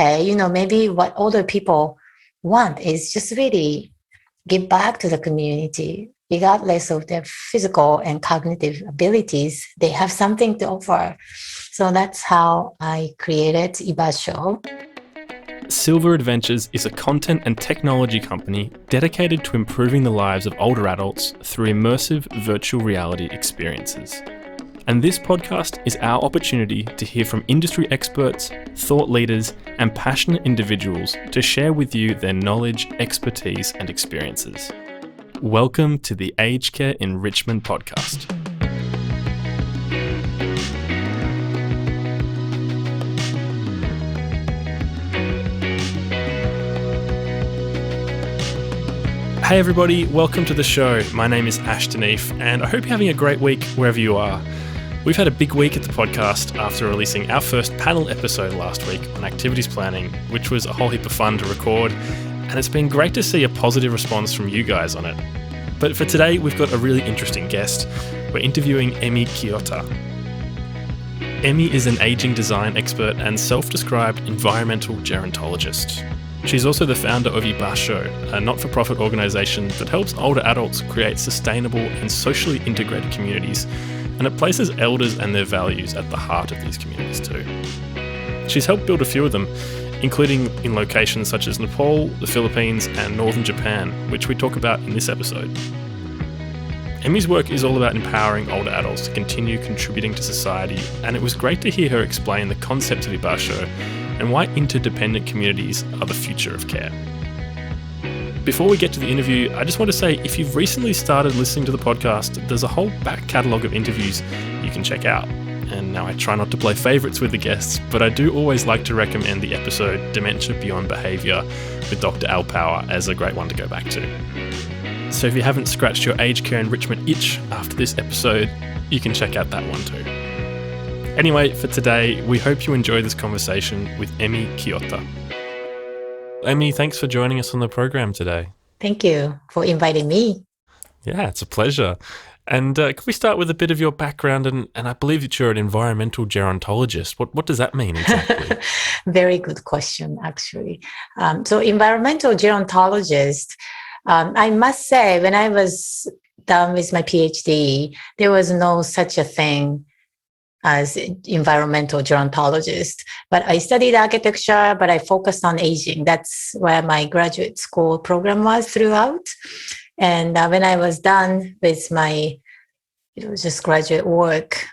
okay, maybe what older people want is just really give back to the community, regardless of their physical and cognitive abilities. They have something to offer. So that's how I created Ibasho. Silver Adventures is a content and technology company dedicated to improving the lives of older adults through immersive virtual reality experiences. And this podcast is our opportunity to hear from industry experts, thought leaders, and passionate individuals to share with you their knowledge, expertise, and experiences. Welcome to the Aged Care Enrichment Podcast. Hey everybody, welcome to the show. My name is 𝗡𝗘𝗪, and I hope you're having a great week wherever you are. We've had a big week at the podcast after releasing our first panel episode last week on activities planning, which was a whole heap of fun to record, and it's been great to see a positive response from you guys on it. But for today, we've got a really interesting guest. We're interviewing Emi Kiyota. Emi is an aging design expert and self-described environmental gerontologist. She's also the founder of Ibasho, a not-for-profit organisation that helps older adults create sustainable and socially integrated communities, and it places elders and their values at the heart of these communities too. She's helped build a few of them, including in locations such as Nepal, the Philippines, and northern Japan, which we talk about in this episode. Emi's work is all about empowering older adults to continue contributing to society, and it was great to hear her explain the concept of Ibasho and why interdependent communities are the future of care. Before we get to the interview, I just want to say if you've recently started listening to the podcast, there's a whole back catalogue of interviews you can check out. And now I try not to play favourites with the guests, but I do always like to recommend the episode Dementia Beyond Behaviour with Dr. Al Power as a great one to go back to. So if you haven't scratched your aged care enrichment itch after this episode, you can check out that one too. Anyway, for today, we hope you enjoy this conversation with Emi Kiyota. Emi, thanks for joining us on the program today. Thank you for inviting me. Yeah, it's a pleasure. And could we start with a bit of your background? And I believe that you're an environmental gerontologist. What does that mean exactly? Very good question, actually. So environmental gerontologist, I must say, when I was done with my PhD, there was no such a thing as environmental gerontologist. But I studied architecture, but I focused on aging. That's where my graduate school program was throughout. And when I was done with my just graduate work,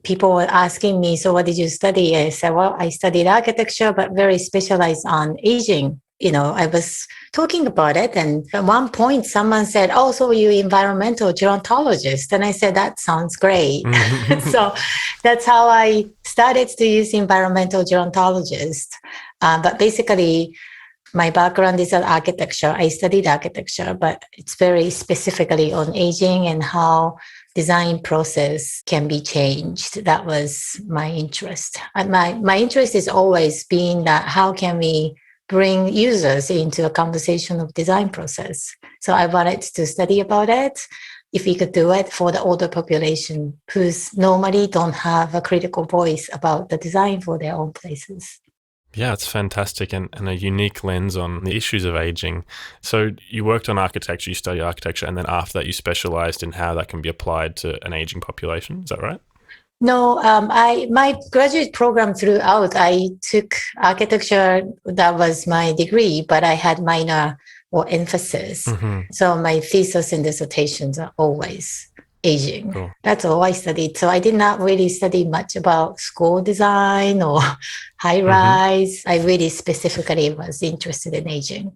people were asking me, so what did you study? I said, well, I studied architecture, but very specialized on aging. I was talking about it. And at one point, someone said, oh, so you're environmental gerontologist. And I said, that sounds great. So that's how I started to use environmental gerontologist. But basically, my background is in architecture. I studied architecture, but it's very specifically on aging and how design process can be changed. That was my interest. And my interest is always being that how can we bring users into a conversation of design process. So I wanted to study about it, if we could do it for the older population who's normally don't have a critical voice about the design for their own places. Yeah, it's fantastic and a unique lens on the issues of aging. So you worked on architecture, you studied architecture, and then after that you specialized in how that can be applied to an aging population. Is that right? No, my graduate program throughout, I took architecture. That was my degree, but I had minor or emphasis. Mm-hmm. So my thesis and dissertations are always aging. Cool. That's all I studied. So I did not really study much about school design or high rise. I really specifically was interested in aging.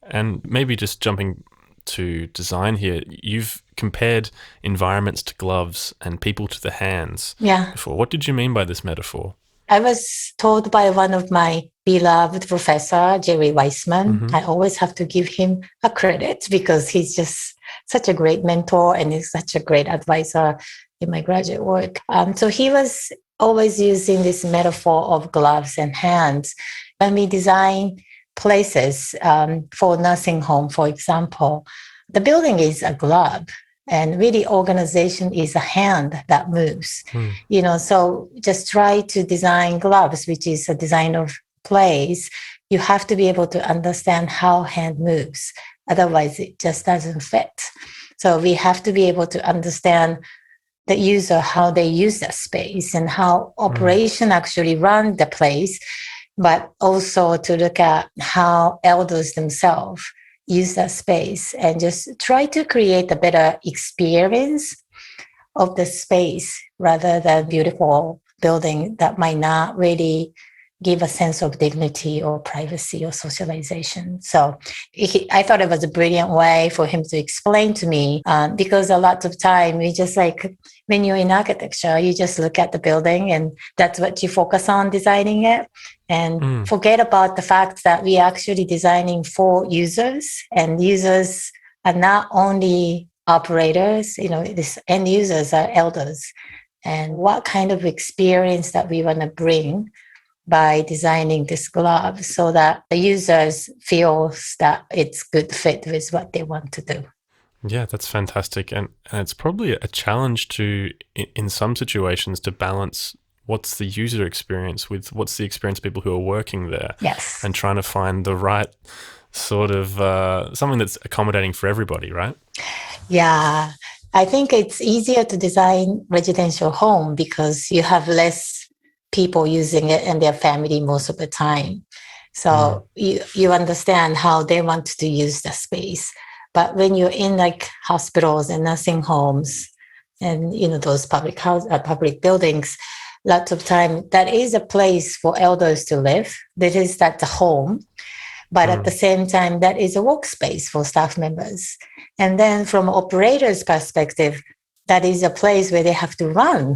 And maybe just jumping to design here, you've compared environments to gloves and people to the hands. Yeah. Before. What did you mean by this metaphor? I was told by one of my beloved professor, Jerry Weissman. Mm-hmm. I always have to give him a credit because he's just such a great mentor and he's such a great advisor in my graduate work. So he was always using this metaphor of gloves and hands. When we design places for nursing home, for example, the building is a glove and really organization is a hand that moves. So just try to design gloves, which is a design of place, you have to be able to understand how hand moves. Otherwise, it just doesn't fit. So we have to be able to understand the user, how they use that space and how operation actually run the place, but also to look at how elders themselves use that space and just try to create a better experience of the space rather than beautiful building that might not really give a sense of dignity or privacy or socialization. So I thought it was a brilliant way for him to explain to me, because a lot of time we just like, when you're in architecture, you just look at the building and that's what you focus on designing it and forget about the fact that we are actually designing for users, and users are not only operators, these end users are elders, and what kind of experience that we want to bring by designing this glove so that the users feels that it's good fit with what they want to do. Yeah, that's fantastic. And it's probably a challenge in some situations, to balance what's the user experience with what's the experience of people who are working there. Yes. And trying to find the right sort of something that's accommodating for everybody, right? Yeah. I think it's easier to design residential home because you have less people using it and their family most of the time. So you understand how they want to use the space. But when you're in like hospitals and nursing homes and, those public buildings, lots of time that is a place for elders to live. That's a home. But at the same time, that is a workspace for staff members. And then from an operator's perspective, that is a place where they have to run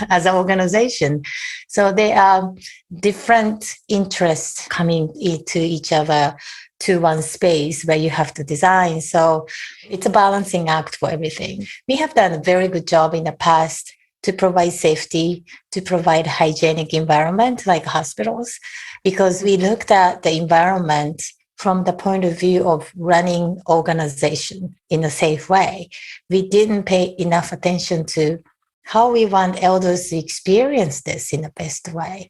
as an organization. So there are different interests coming into each other to one space where you have to design. So it's a balancing act for everything. We have done a very good job in the past to provide safety, to provide hygienic environment like hospitals, because we looked at the environment from the point of view of running organization in a safe way. We didn't pay enough attention to how we want elders to experience this in the best way.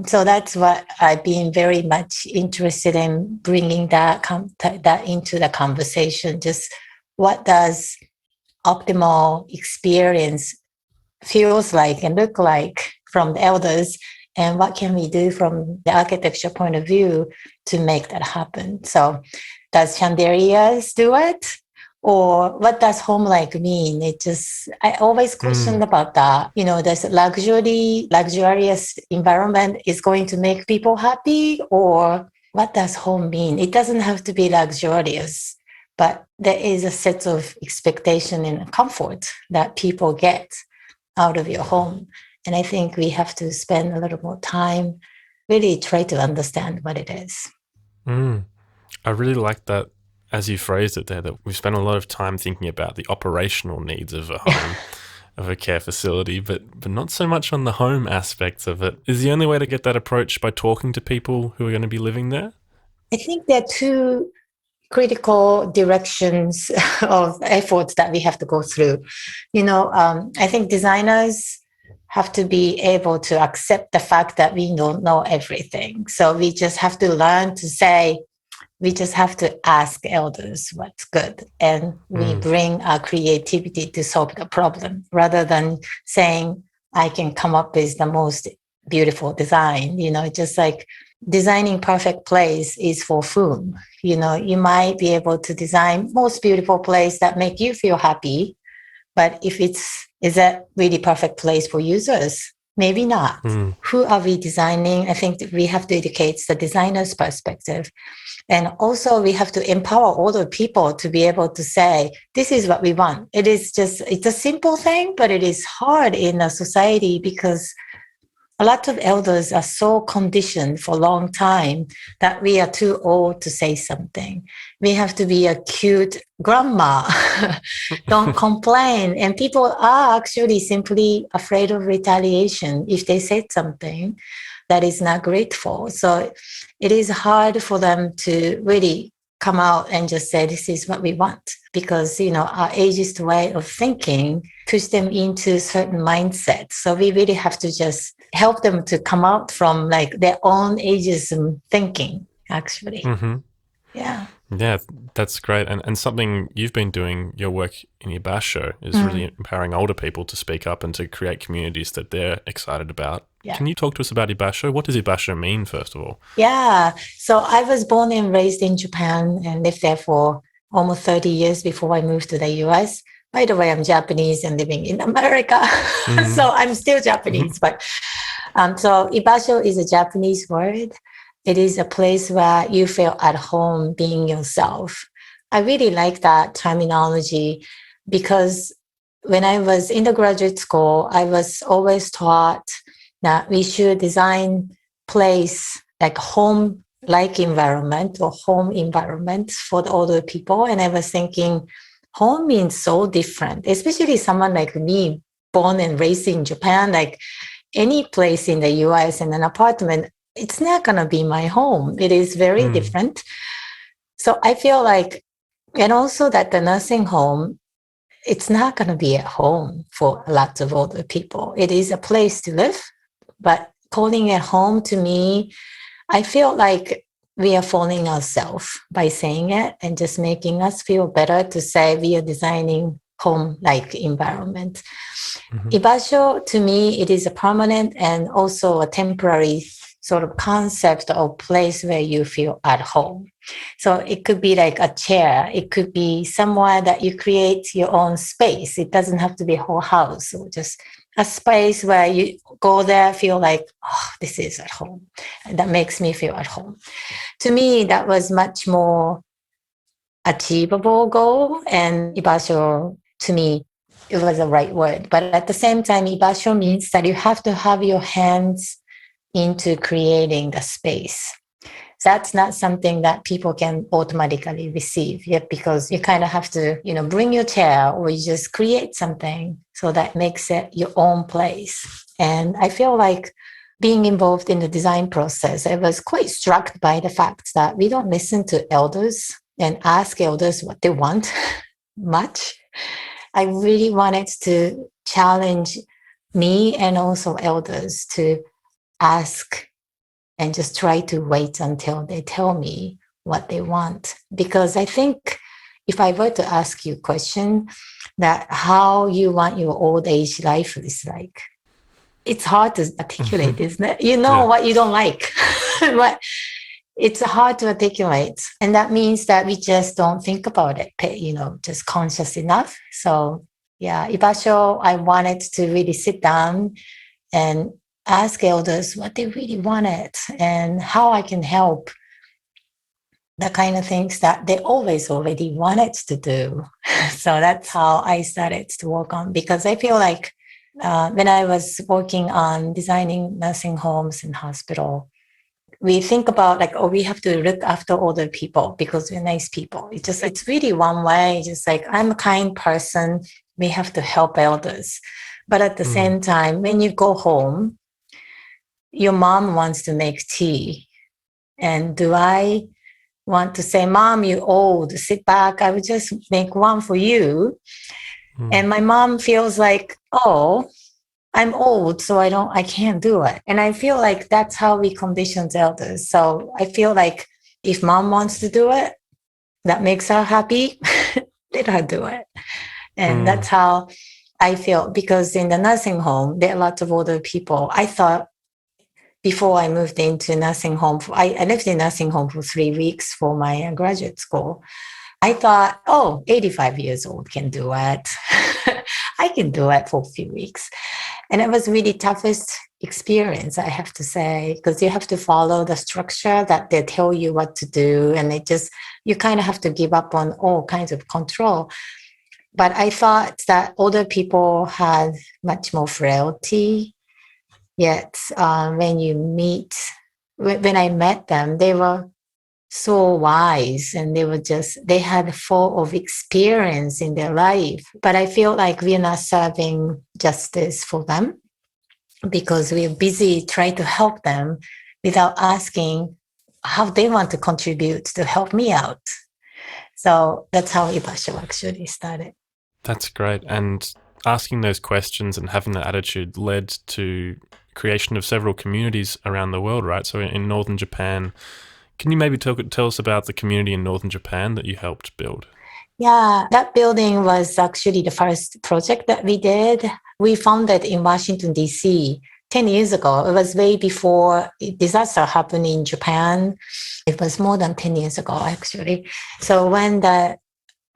So that's what I've been very much interested in, bringing that into the conversation. Just what does optimal experience feels like and look like from the elders, and what can we do from the architecture point of view to make that happen? So does chandeliers do it? Or what does home like mean? I always questioned about that. Does luxurious environment is going to make people happy? Or what does home mean? It doesn't have to be luxurious, but there is a set of expectation and comfort that people get out of your home. And I think we have to spend a little more time really try to understand what it is. I really like that, as you phrased it there, that we've spent a lot of time thinking about the operational needs of a home, of a care facility, but not so much on the home aspects of it. Is the only way to get that approach by talking to people who are going to be living there? I think there are two critical directions of efforts that we have to go through. I think designers have to be able to accept the fact that we don't know everything. So we just have to learn to say, we just have to ask elders what's good. And we bring our creativity to solve the problem rather than saying, I can come up with the most beautiful design. Just like designing perfect place is for whom? You might be able to design most beautiful place that make you feel happy. But if is that really perfect place for users? Maybe not. Who are we designing? I think we have to educate the designer's perspective. And also we have to empower older people to be able to say, this is what we want. It's a simple thing, but it is hard in a society because a lot of elders are so conditioned for a long time that we are too old to say something. We have to be a cute grandma. Don't complain. And people are actually simply afraid of retaliation if they said something that is not grateful. So it is hard for them to really come out and just say, this is what we want. Because, our ageist way of thinking push them into certain mindset. So we really have to just help them to come out from like their own ageism thinking, actually. Mm-hmm. Yeah. Yeah, that's great. And something you've been doing, your work in Ibasho, is really empowering older people to speak up and to create communities that they're excited about. Yeah. Can you talk to us about Ibasho? What does Ibasho mean, first of all? Yeah. So I was born and raised in Japan and lived there for almost 30 years before I moved to the US. By the way, I'm Japanese and living in America. So I'm still Japanese. But so Ibasho is a Japanese word. It is a place where you feel at home being yourself. I really like that terminology because when I was in the graduate school, I was always taught that we should design place like home-like environment or home environment for the older people. And I was thinking, home means so different, especially someone like me, born and raised in Japan, like any place in the US in an apartment, it's not going to be my home. It is very different. So I feel like, and also that the nursing home, it's not going to be at home for lots of older people. It is a place to live, but calling it home to me, I feel like we are fooling ourselves by saying it and just making us feel better to say we are designing home-like environment. Ibasho, to me, it is a permanent and also a temporary sort of concept of place where you feel at home. So it could be like a chair. It could be somewhere that you create your own space. It doesn't have to be a whole house or just a space where you go there, feel like, oh, this is at home. And that makes me feel at home. To me, that was much more achievable goal. And Ibasho, to me, it was the right word. But at the same time, Ibasho means that you have to have your hands into creating the space. That's not something that people can automatically receive yet, because you kind of have to, bring your chair or you just create something so that makes it your own place. And I feel like being involved in the design process, I was quite struck by the fact that we don't listen to elders and ask elders what they want much. I really wanted to challenge me and also elders to ask and just try to wait until they tell me what they want. Because I think if I were to ask you a question that how you want your old age life is like, it's hard to articulate, isn't it? You know what you don't like, but it's hard to articulate. And that means that we just don't think about it, just conscious enough. So yeah, Ibasho, I wanted to really sit down and ask elders what they really wanted and how I can help the kind of things that they always already wanted to do. So that's how I started to work on, because I feel like when I was working on designing nursing homes and hospital, we think about like, oh, we have to look after older people because we're nice people. It's really one way, just like I'm a kind person. We have to help elders. But at the same time, when you go home, your mom wants to make tea. And do I want to say, Mom, you're old, sit back, I would just make one for you. And my mom feels like, oh, I'm old, so I can't do it. And I feel like that's how we condition elders. So I feel like if mom wants to do it, that makes her happy, let her do it. And that's how I feel, because in the nursing home, there are lots of older people. I thought before I moved into nursing home, I lived in nursing home for 3 weeks for my graduate school. I thought, 85 years old can do it. I can do it for a few weeks. And it was really toughest experience, I have to say, because you have to follow the structure that they tell you what to do. And you kind of have to give up on all kinds of control. But I thought that older people had much more frailty. Yet when I met them, they were so wise and they had full of experience in their life. But I feel like we're not serving justice for them because we're busy trying to help them without asking how they want to contribute to help me out. So that's how Ibasho actually started. That's great. And asking those questions and having that attitude led to creation of several communities around the world, right? So in northern Japan, can you maybe tell us about the community in northern Japan that you helped build? Yeah, that building was actually the first project that we did. We founded in Washington, D.C. 10 years ago. It was way before disaster happened in Japan. It was more than 10 years ago, actually. So when the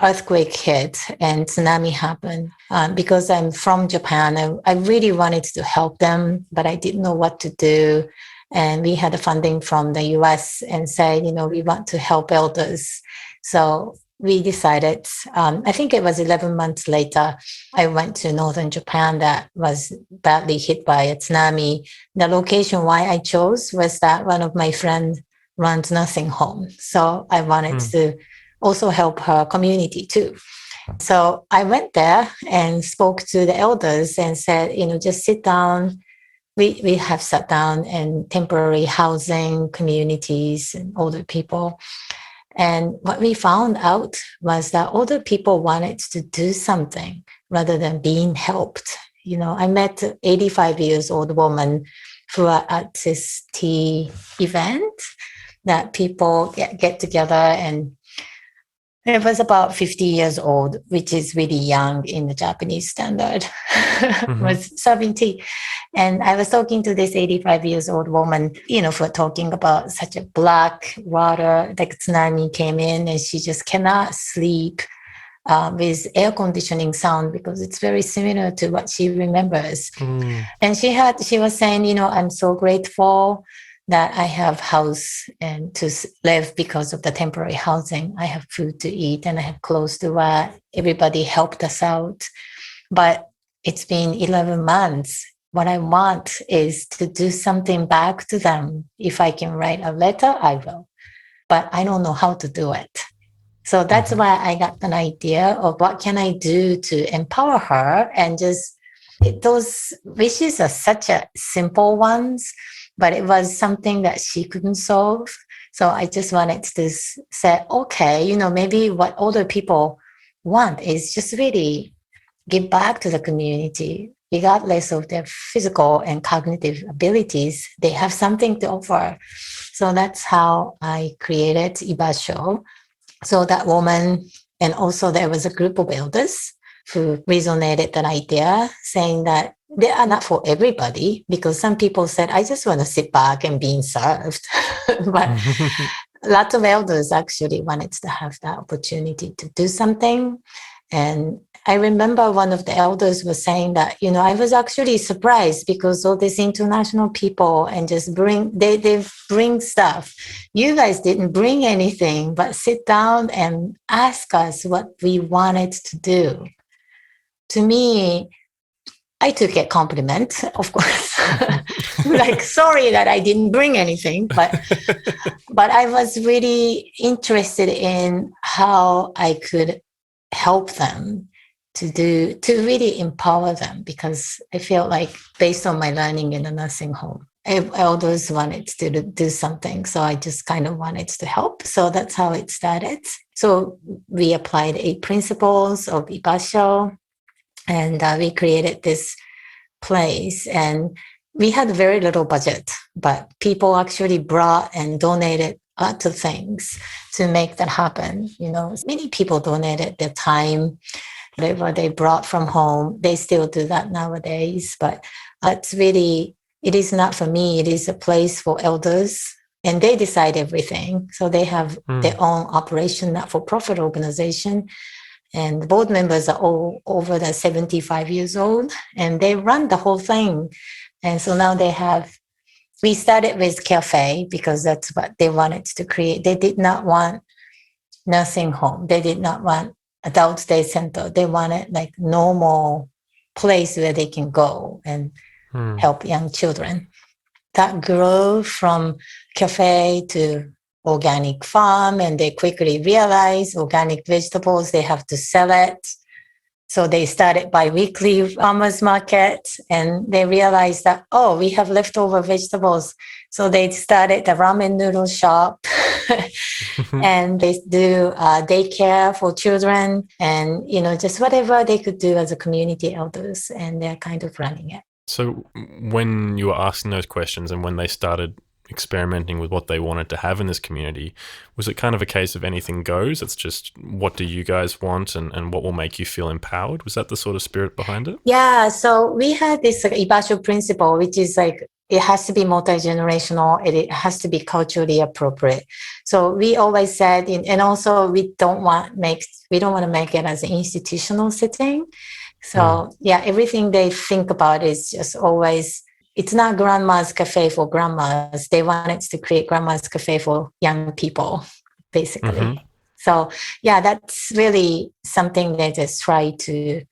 earthquake hit and tsunami happened, because I'm from Japan, I really wanted to help them, but I didn't know what to do. And we had funding from the US and said, we want to help elders. So we decided, I think it was 11 months later, I went to northern Japan that was badly hit by a tsunami. The location why I chose was that one of my friends runs nursing home. So I wanted to also help her community too. So I went there and spoke to the elders and said, just sit down. We have sat down in temporary housing communities and older people. And what we found out was that older people wanted to do something rather than being helped. I met an 85 years old woman who are at this tea event that people get together, and it was about 50 years old, which is really young in the Japanese standard, was serving tea. And I was talking to this 85 years old woman, for talking about such a black water, like tsunami came in and she just cannot sleep with air conditioning sound because it's very similar to what she remembers. And she was saying, I'm so grateful that I have house and to live because of the temporary housing. I have food to eat and I have clothes to wear. Everybody helped us out. But it's been 11 months. What I want is to do something back to them. If I can write a letter, I will. But I don't know how to do it. So that's why I got an idea of what can I do to empower her. And just those wishes are such a simple ones, but it was something that she couldn't solve. So I just wanted to say, okay, maybe what older people want is just really give back to the community, regardless of their physical and cognitive abilities. They have something to offer. So that's how I created Ibasho. So that woman, and also there was a group of elders who resonated that idea, saying that they are not for everybody, because some people said, I just want to sit back and being served. But lots of elders actually wanted to have that opportunity to do something. And I remember one of the elders was saying that, I was actually surprised because all these international people and just they bring stuff. You guys didn't bring anything, but sit down and ask us what we wanted to do. To me, I took a compliment, of course. Like, sorry that I didn't bring anything, but I was really interested in how I could help them to really empower them, because I felt like, based on my learning in a nursing home, elders wanted to do something. So I just kind of wanted to help. So that's how it started. So we applied 8 principles of Ibasho, and we created this place. And we had very little budget, but people actually brought and donated lots of things to make that happen. Many people donated their time, whatever they brought from home. They still do that nowadays, but it's really, it is not for me. It is a place for elders, and they decide everything. So they have their own operation, not-for-profit organization. And the board members are all over the 75 years old, and they run the whole thing. And so now we started with cafe because that's what they wanted to create. They did not want nursing home. They did not want adult day center. They wanted like normal place where they can go and help young children. That grew from cafe to organic farm, and they quickly realized organic vegetables, they have to sell it. So they started bi-weekly farmers market, and they realized that, we have leftover vegetables. So they started the ramen noodle shop. And they do daycare for children and, just whatever they could do as a community elders, and they're kind of running it. So when you were asking those questions and when they started experimenting with what they wanted to have in this community, was it kind of a case of anything goes? It's just, what do you guys want and what will make you feel empowered? Was that the sort of spirit behind it? Yeah. So we had this Ibasho principle, which is like, it has to be multi-generational. It has to be culturally appropriate. So we always said, and also we don't want to make it as an institutional setting. So everything they think about is just always, it's not grandma's cafe for grandmas. They wanted to create grandma's cafe for young people, basically. So that's really something they just try to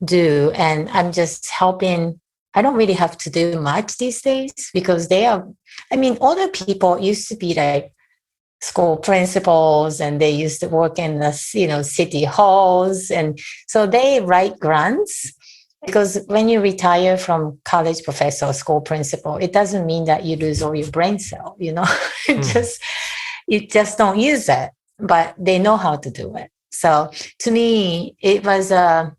do. And I'm just helping. I don't really have to do much these days because older people used to be like school principals and they used to work in the, city halls. And so they write grants, because when you retire from college professor or school principal, it doesn't mean that you lose all your brain cell, you just don't use it, but they know how to do it. So to me, it was a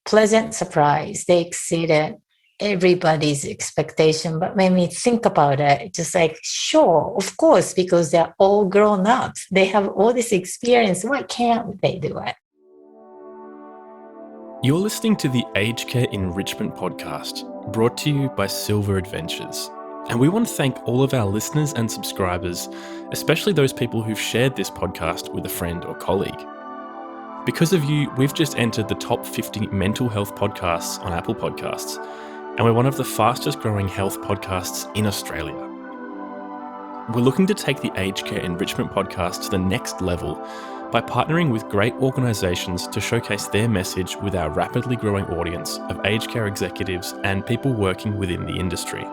pleasant surprise. They exceeded everybody's expectation. But when we think about it, it's just like, sure, of course, because they're all grown up. They have all this experience. Why can't they do it? You're listening to the Aged Care Enrichment Podcast, brought to you by Silver Adventures. And we want to thank all of our listeners and subscribers, especially those people who've shared this podcast with a friend or colleague. Because of you, we've just entered the top 50 mental health podcasts on Apple Podcasts, and we're one of the fastest growing health podcasts in Australia. We're looking to take the Aged Care Enrichment Podcast to the next level by partnering with great organisations to showcase their message with our rapidly growing audience of aged care executives and people working within the industry.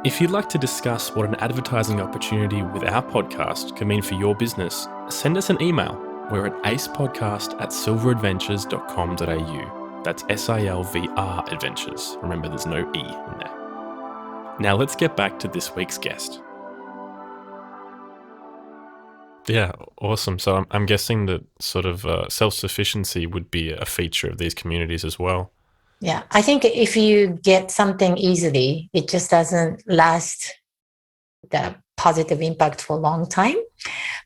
If you'd like to discuss what an advertising opportunity with our podcast can mean for your business, send us an email. We're at acepodcast@silveradventures.com.au. That's SILVR Adventures. Remember, there's no E in there. Now let's get back to this week's guest. Yeah, awesome. So I'm guessing that sort of self-sufficiency would be a feature of these communities as well. Yeah, I think if you get something easily, it just doesn't last the positive impact for a long time.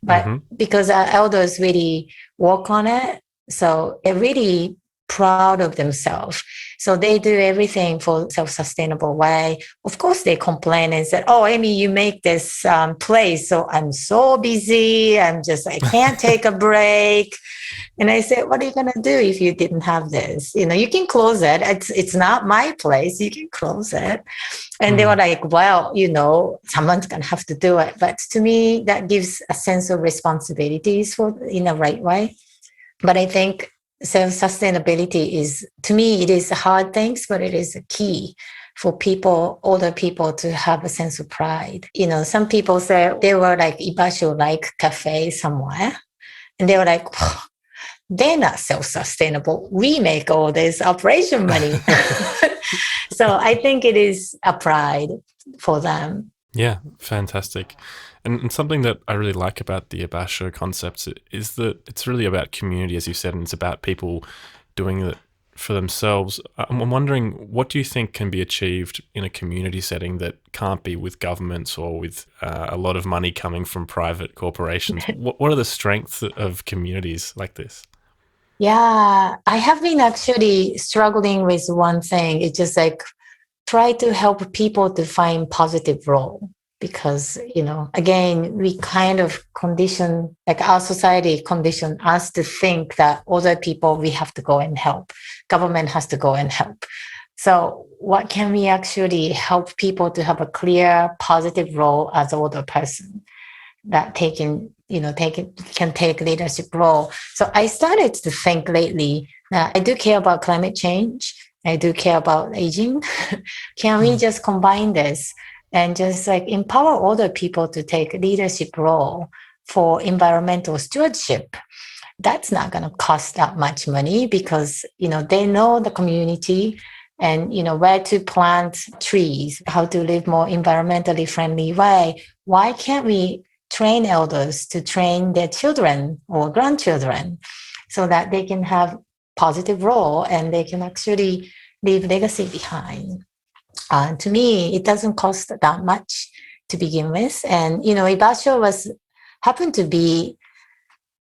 But because our elders really work on it, so they're really proud of themselves. So they do everything for self-sustainable way. Of course, they complain and said, "Oh, Emi, you make this place, so I'm so busy. I can't take a break." And I said, "What are you going to do if you didn't have this? You can close it. It's not my place. You can close it." And they were like, "Well, someone's going to have to do it." But to me, that gives a sense of responsibilities in the right way. But I think self-sustainability is, to me, it is hard things, but it is a key for older people to have a sense of pride. Some people say they were like Ibasho, like cafe somewhere. And they were like, they're not self-sustainable. We make all this operation money. So I think it is a pride for them. Yeah, fantastic. And something that I really like about the Ibasho concepts is that it's really about community, as you said, and it's about people doing it for themselves. I'm wondering, what do you think can be achieved in a community setting that can't be with governments or with a lot of money coming from private corporations? What are the strengths of communities like this? Yeah, I have been actually struggling with one thing. It's just like try to help people to find positive role. Because, again, we kind of condition, like our society condition us to think that older people, we have to go and help. Government has to go and help. So what can we actually help people to have a clear, positive role as an older person that can take leadership role? So I started to think lately that I do care about climate change. I do care about aging. Can we just combine this and just empower older people to take leadership role for environmental stewardship? That's not going to cost that much money because, they know the community and, where to plant trees, how to live more environmentally friendly way. Why can't we train elders to train their children or grandchildren so that they can have positive role and they can actually leave legacy behind. To me, it doesn't cost that much to begin with. And, Ibasho happened to be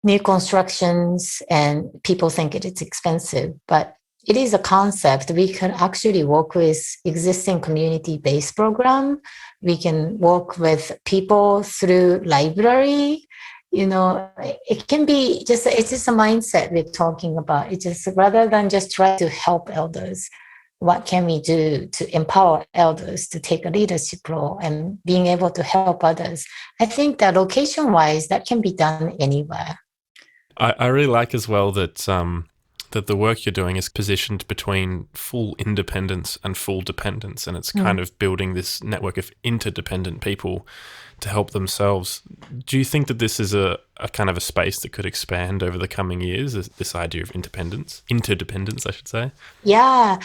new constructions and people think it's expensive, but it is a concept. We can actually work with existing community-based program. We can work with people through library. It can be it's just a mindset we're talking about. It's just rather than just try to help elders, what can we do to empower elders to take a leadership role and being able to help others? I think that location-wise, that can be done anywhere. I really like as well that that the work you're doing is positioned between full independence and full dependence, and it's kind of building this network of interdependent people to help themselves. Do you think that this is a kind of a space that could expand over the coming years, this idea of interdependence, I should say? Yeah,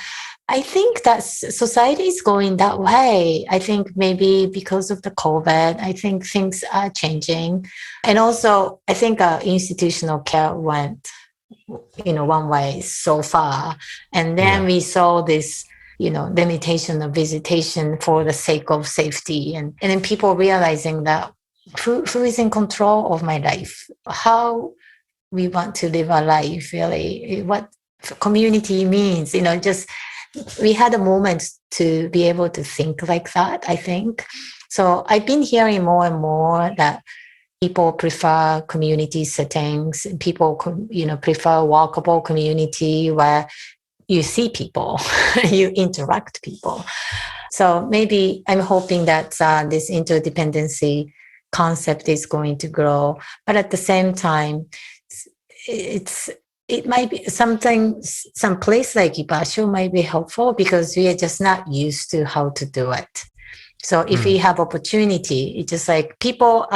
I think that society is going that way. I think maybe because of the COVID, I think things are changing. And also, I think institutional care went, one way so far. And then we saw this, limitation of visitation for the sake of safety. And then people realizing that who is in control of my life? How we want to live our life, really, what community means, just we had a moment to be able to think like that, I think. So I've been hearing more and more that people prefer community settings. People, prefer walkable community where you see people, you interact people. So maybe I'm hoping that this interdependency concept is going to grow, but at the same time, it might be some place like Ibasho might be helpful because we are just not used to how to do it. So if we have opportunity, it's just like people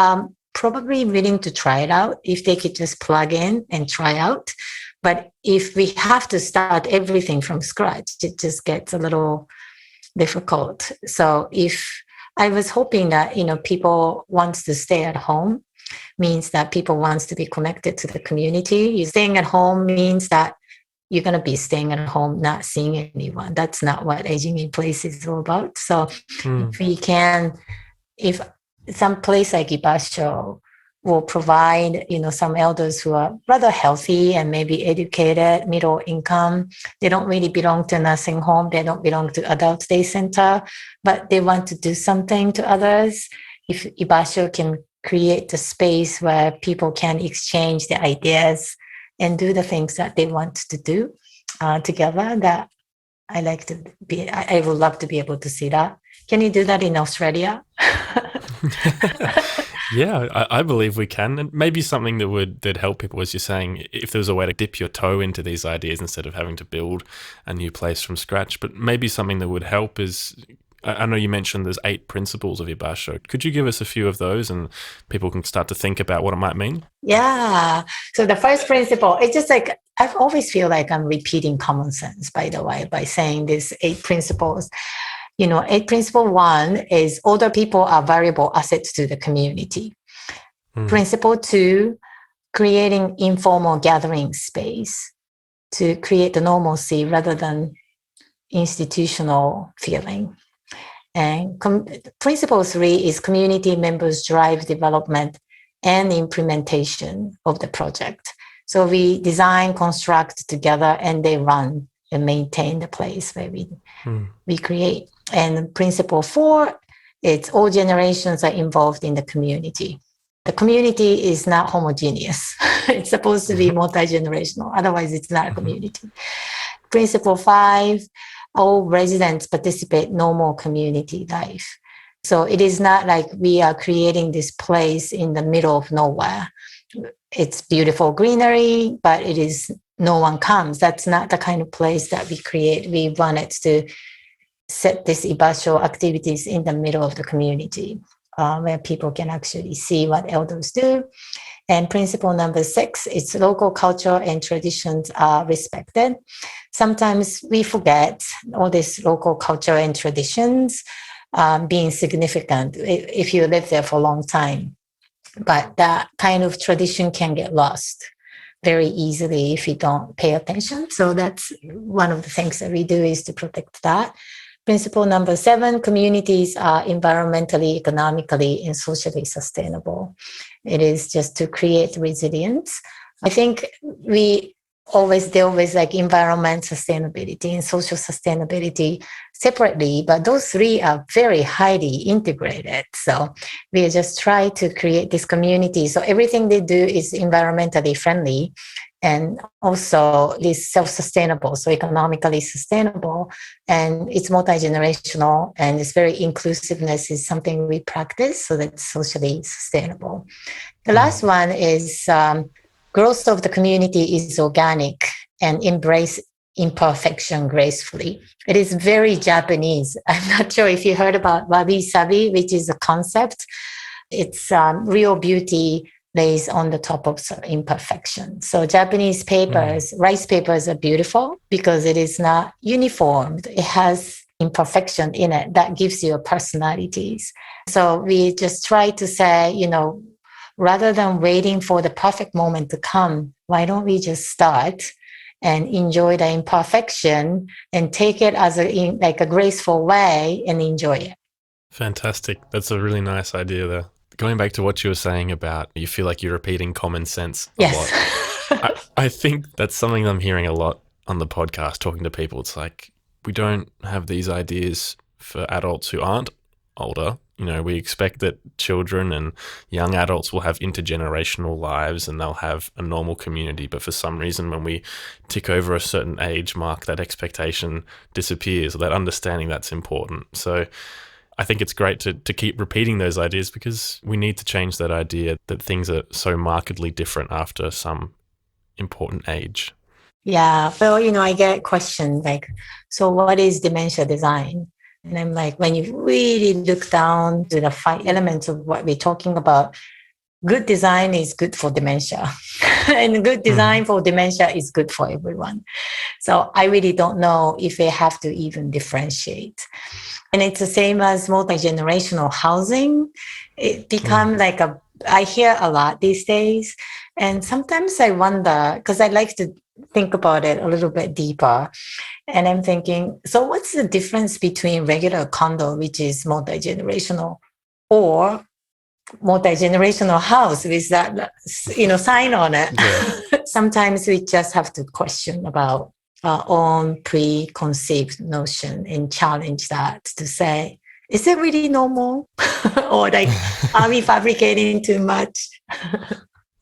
probably willing to try it out if they could just plug in and try out. But if we have to start everything from scratch, it just gets a little difficult. So if I was hoping that, people wants to stay at home, means that people wants to be connected to the community. Staying at home means that you're going to be staying at home, not seeing anyone. That's not what aging in place is all about. So if some place like Ibasho will provide, some elders who are rather healthy and maybe educated, middle income. They don't really belong to a nursing home. They don't belong to adult day center, but they want to do something to others. If Ibasho can create the space where people can exchange their ideas and do the things that they want to do together, that I would love to be able to see that. Can you do that in Australia? Yeah, I believe we can. And maybe something that'd help people, as you're saying, if there's a way to dip your toe into these ideas instead of having to build a new place from scratch. But maybe something that would help is, I know you mentioned there's 8 principles of Ibasho. Could you give us a few of those and people can start to think about what it might mean? Yeah. So the first principle, it's just like, I always feel like I'm repeating common sense, by the way, by saying these 8 principles. 8 principle 1 is older people are valuable assets to the community. Principle 2, creating informal gathering space to create the normalcy rather than institutional feeling. And principle 3 is community members drive development and implementation of the project. So we design, construct together, and they run and maintain the place where we create. And principle 4, it's all generations are involved in the community. The community is not homogeneous. It's supposed to be multi-generational. Otherwise, it's not a community. Principle 5, all residents participate normal community life. So it is not like we are creating this place in the middle of nowhere. It's beautiful greenery, but it is no one comes. That's not the kind of place that we create. We wanted to set this Ibasho activities in the middle of the community where people can actually see what elders do. And principle number 6, it's local culture and traditions are respected. Sometimes we forget all this local culture and traditions being significant if you live there for a long time. But that kind of tradition can get lost very easily if you don't pay attention. So that's one of the things that we do, is to protect that. Principle number 7, communities are environmentally, economically, and socially sustainable. It is just to create resilience. I think we always deal with like environment sustainability and social sustainability separately, but those three are very highly integrated. So we just try to create this community. So everything they do is environmentally friendly and also is self-sustainable, so economically sustainable, and it's multi-generational, and it's very inclusiveness is something we practice, so that's socially sustainable. The last one is growth of the community is organic and embrace imperfection gracefully. It is very Japanese. I'm not sure if you heard about wabi-sabi, which is a concept. It's real beauty lays on the top of imperfection. So Japanese papers, rice papers are beautiful because it is not uniformed. It has imperfection in it that gives you a personalities. So we just try to say, rather than waiting for the perfect moment to come, why don't we just start and enjoy the imperfection and take it as a graceful way and enjoy it. Fantastic. That's a really nice idea there. Going back to what you were saying about you feel like you're repeating common sense a lot. I think that's something I'm hearing a lot on the podcast, talking to people. It's like, we don't have these ideas for adults who aren't older. We expect that children and young adults will have intergenerational lives and they'll have a normal community. But for some reason, when we tick over a certain age mark, that expectation disappears, or that understanding that's important. So I think it's great to keep repeating those ideas, because we need to change that idea that things are so markedly different after some important age. Yeah. Well, I get questions like, so what is dementia design? And I'm like, when you really look down to the 5 elements of what we're talking about, good design is good for dementia. And good design for dementia is good for everyone. So I really don't know if they have to even differentiate. And it's the same as multi-generational housing. It becomes I hear a lot these days. And sometimes I wonder, because I like to think about it a little bit deeper. And I'm thinking, so what's the difference between regular condo, which is multi-generational, or multi-generational house with that, sign on it? Yeah. Sometimes we just have to question about our own preconceived notion and challenge that to say, is it really normal? Or are we fabricating too much?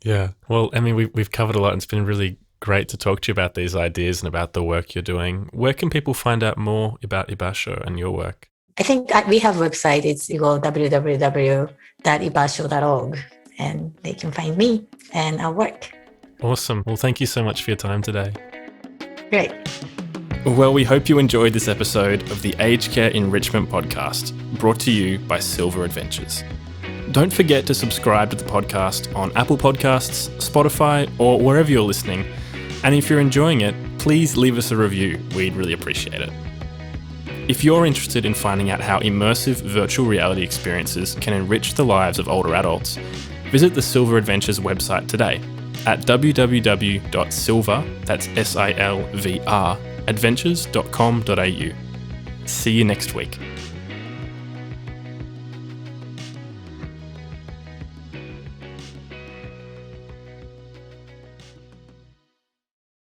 Yeah. Well, Emi, we've covered a lot, and it's been really great to talk to you about these ideas and about the work you're doing. Where can people find out more about Ibasho and your work? I think we have a website. It's www.ibasho.org, and they can find me and our work. Awesome. Well, thank you so much for your time today. Great. Well, we hope you enjoyed this episode of the Aged Care Enrichment Podcast, brought to you by Silver Adventures. Don't forget to subscribe to the podcast on Apple Podcasts, Spotify, or wherever you're listening. And if you're enjoying it, please leave us a review. We'd really appreciate it. If you're interested in finding out how immersive virtual reality experiences can enrich the lives of older adults, visit the Silver Adventures website today at www.silver, that's SILVR, adventures.com.au. See you next week.